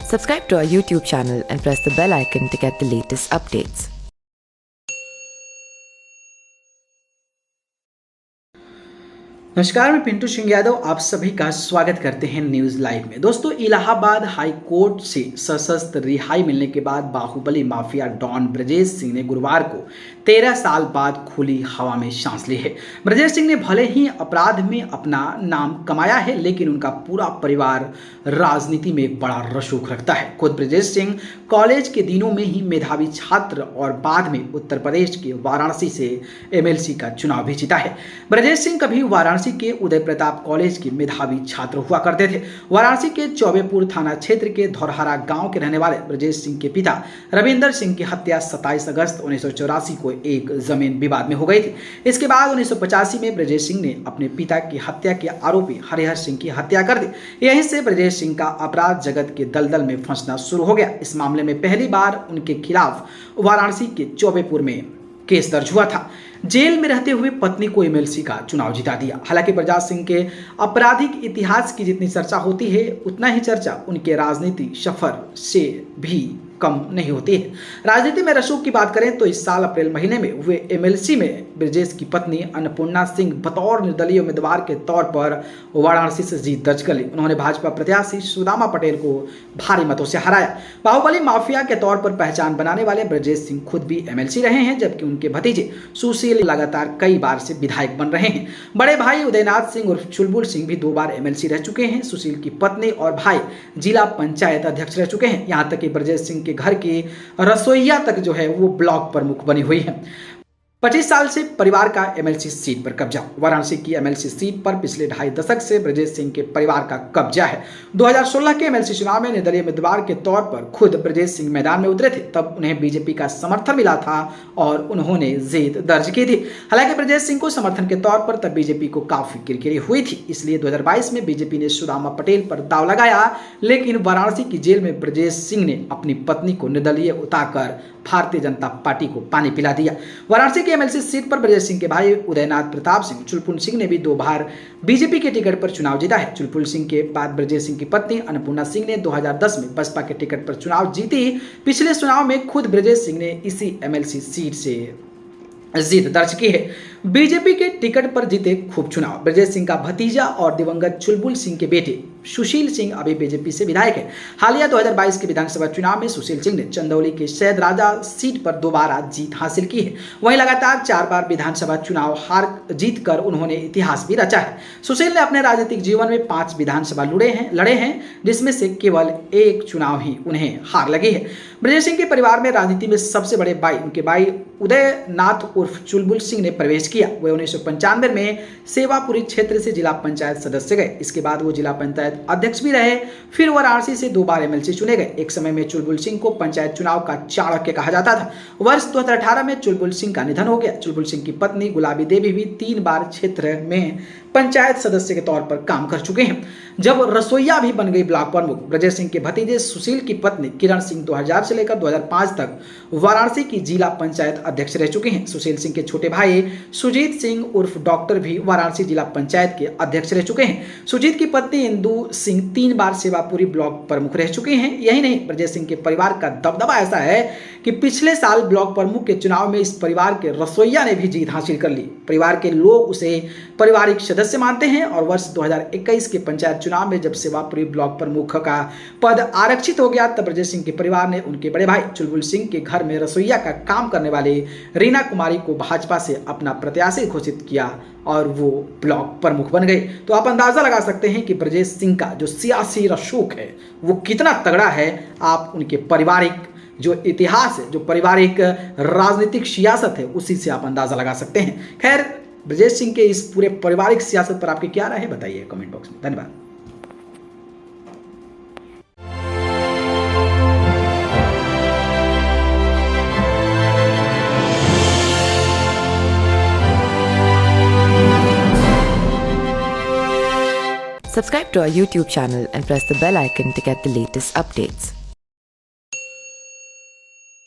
Subscribe to our YouTube channel and press the bell icon to get the latest updates. नमस्कार, मैं पिंटू सिंह यादव आप सभी का स्वागत करते हैं न्यूज़ लाइव में। दोस्तों, इलाहाबाद हाई कोर्ट से सशस्त्र रिहाई मिलने के बाद बाहुबली माफिया डॉन ब्रजेश सिंह ने गुरुवार को 13 साल बाद खुली हवा में सांस ली है। ब्रजेश सिंह ने भले ही अपराध में अपना नाम कमाया है, लेकिन उनका पूरा परिवार राजनीति में बड़ा रसूख रखता है। खुद ब्रजेश सिंह कॉलेज के दिनों में ही मेधावी छात्र और बाद में उत्तर प्रदेश के वाराणसी से एमएलसी का चुनाव भी जीता है। ब्रजेश सिंह कभी वाराणसी के उदय प्रताप कॉलेज के मेधावी छात्र हुआ करते थे। वाराणसी के चौबेपुर थाना क्षेत्र के धौरहरा गांव के रहने वाले ब्रजेश सिंह के पिता रविंदर सिंह की हत्या 27 अगस्त 1984 को एक जमीन विवाद में हो गई थी। इसके बाद 1985 में ब्रजेश सिंह ने अपने पिता की हत्या के आरोपी हरिहर सिंह की हत्या कर दी। यहीं से ब्रजेश सिंह का अपराध जगत के दलदल में फंसना शुरू हो गया। इस मामले में पहली बार उनके खिलाफ वाराणसी के चौबेपुर में केस दर्ज हुआ था। जेल में रहते हुए पत्नी को एमएलसी का चुनाव जिता दिया। हालांकि ब्रजेश सिंह के आपराधिक इतिहास की जितनी चर्चा होती है, उतना ही चर्चा उनके राजनीति सफर से भी कम नहीं होती है। राजनीति में रसूख की बात करें तो इस साल अप्रैल महीने में हुए एमएलसी में ब्रजेश की पत्नी अन्नपूर्णा सिंह बतौर निर्दलीय उम्मीदवार के तौर पर वाराणसी से जीत दर्ज कर ली। उन्होंने भाजपा प्रत्याशी सुदामा पटेल को भारी मतों से हराया। बाहुबली माफिया के तौर पर पहचान बनाने वाले ब्रजेश सिंह खुद भी एमएलसी रहे हैं, जबकि उनके भतीजे सुशील लगातार कई बार से विधायक बन रहे हैं। बड़े भाई उदयनाथ सिंह उर्फ चुलबुल सिंह भी 2 बार एमएलसी रह चुके हैं। सुशील की पत्नी और भाई जिला पंचायत अध्यक्ष रह चुके हैं। यहाँ तक कि ब्रजेश सिंह के घर की रसोईया तक जो है वो ब्लॉक प्रमुख बनी हुई है। 25 साल से परिवार का एमएलसी सीट पर कब्जा। वाराणसी की एमएलसी सीट पर पिछले 2.5 दशक से ब्रजेश सिंह के परिवार का कब्जा है। 2016 के एमएलसी चुनाव में निर्दलीय उम्मीदवार के तौर पर खुद ब्रजेश सिंह मैदान में उतरे थे। तब उन्हें बीजेपी का समर्थन मिला था और उन्होंने जीत दर्ज की थी। हालांकि ब्रजेश सिंह को समर्थन के तौर पर तब बीजेपी को काफी किरकिरी हुई थी। इसलिए 2022 में बीजेपी ने सुदामा पटेल पर दाव लगाया, लेकिन वाराणसी की जेल में ब्रजेश सिंह ने अपनी पत्नी को निर्दलीय उतारकर भारतीय जनता पार्टी को पानी पिला दिया। वाराणसी की एमएलसी सीट पर ब्रजेश सिंह के भाई उदयनाथ प्रताप सिंह चुलबुल सिंह ने भी 2 बार बीजेपी के टिकट पर चुनाव जीता है। चुलबुल सिंह के बाद ब्रजेश सिंह की पत्नी अन्नपूर्णा सिंह ने 2010 में बसपा के टिकट पर चुनाव जीती। पिछले चुनाव में खुद ब्रजेश सिंह ने इसी एमएलसी सीट से जीत दर्ज की है। बीजेपी के टिकट पर जीते खूब चुनाव। ब्रजेश सिंह का भतीजा और दिवंगत चुलबुल सिंह के बेटे सुशील सिंह अभी बीजेपी से विधायक है। हालिया 2022 के विधानसभा चुनाव में सुशील सिंह ने चंदौली के सैद राजा सीट पर दोबारा जीत हासिल की है। वहीं लगातार 4 बार विधानसभा चुनाव हार जीत कर उन्होंने इतिहास भी रचा है। सुशील ने अपने राजनीतिक जीवन में 5 विधानसभा लड़े हैं, जिसमें से केवल 1 चुनाव ही उन्हें हार लगी है। ब्रजेश सिंह के परिवार में राजनीति में सबसे बड़े भाई उनके भाई उदयनाथ उर्फ चुलबुल सिंह ने प्रवेश किया। वे 1995 में सेवापुरी क्षेत्र से जिला पंचायत सदस्य गए। इसके बाद वो जिला पंचायत अध्यक्ष भी रहे। फिर वाराणसी से 2 बार एमएलसी चुने गए। एक समय में चुलबुल सिंह को पंचायत चुनाव का चाणक्य कहा जाता था। वर्ष 2018 में चुलबुल सिंह का निधन हो गया। चुलबुल सिंह की पत्नी गुलाबी देवी भी 3 बार क्षेत्र में पंचायत सदस्य के तौर पर काम कर चुके हैं, जब रसोईया भी बन गई ब्लॉक प्रमुख। ब्रजेश सिंह के भतीजे सुशील की पत्नी किरण सिंह 2000 से लेकर 2005 तक वाराणसी की जिला पंचायत अध्यक्ष रह चुके हैं। सुशील सिंह के छोटे भाई सुजीत सिंह उर्फ डॉक्टर भी वाराणसी जिला पंचायत के अध्यक्ष रह चुके हैं। सुजीत की पत्नी इंदु सिंह 3 बार सेवापुरी ब्लॉक प्रमुख रह चुके हैं। यही नहीं, ब्रजेश सिंह के परिवार का दबदबा ऐसा है कि पिछले साल ब्लॉक प्रमुख के चुनाव में इस परिवार के रसोईया ने भी जीत हासिल कर ली। परिवार के लोग उसे पारिवारिक सदस्य मानते हैं और वर्ष 2021 के पंचायत चुनाव में जब सेवापुरी ब्लॉक प्रमुख का पद आरक्षित हो गया, तब ब्रजेश सिंह के परिवार ने उनके बड़े भाई चुलबुल सिंह के घर में रसोईया का काम करने वाले रीना कुमारी को भाजपा से अपना प्रत्याशी घोषित किया और वो ब्लॉक प्रमुख बन गए। तो आप अंदाजा लगा सकते हैं कि ब्रजेश सिंह का जो सियासी रसूख है वो कितना तगड़ा है। आप उनके पारिवारिक जो इतिहास है, जो पारिवारिक राजनीतिक सियासत है, उसी से आप अंदाजा लगा सकते हैं। खैर, ब्रजेश सिंह के इस पूरे पारिवारिक सियासत पर आपकी क्या राय है, बताइए कमेंट बॉक्स में। धन्यवाद। Subscribe to our YouTube channel and press the bell icon to get the latest updates.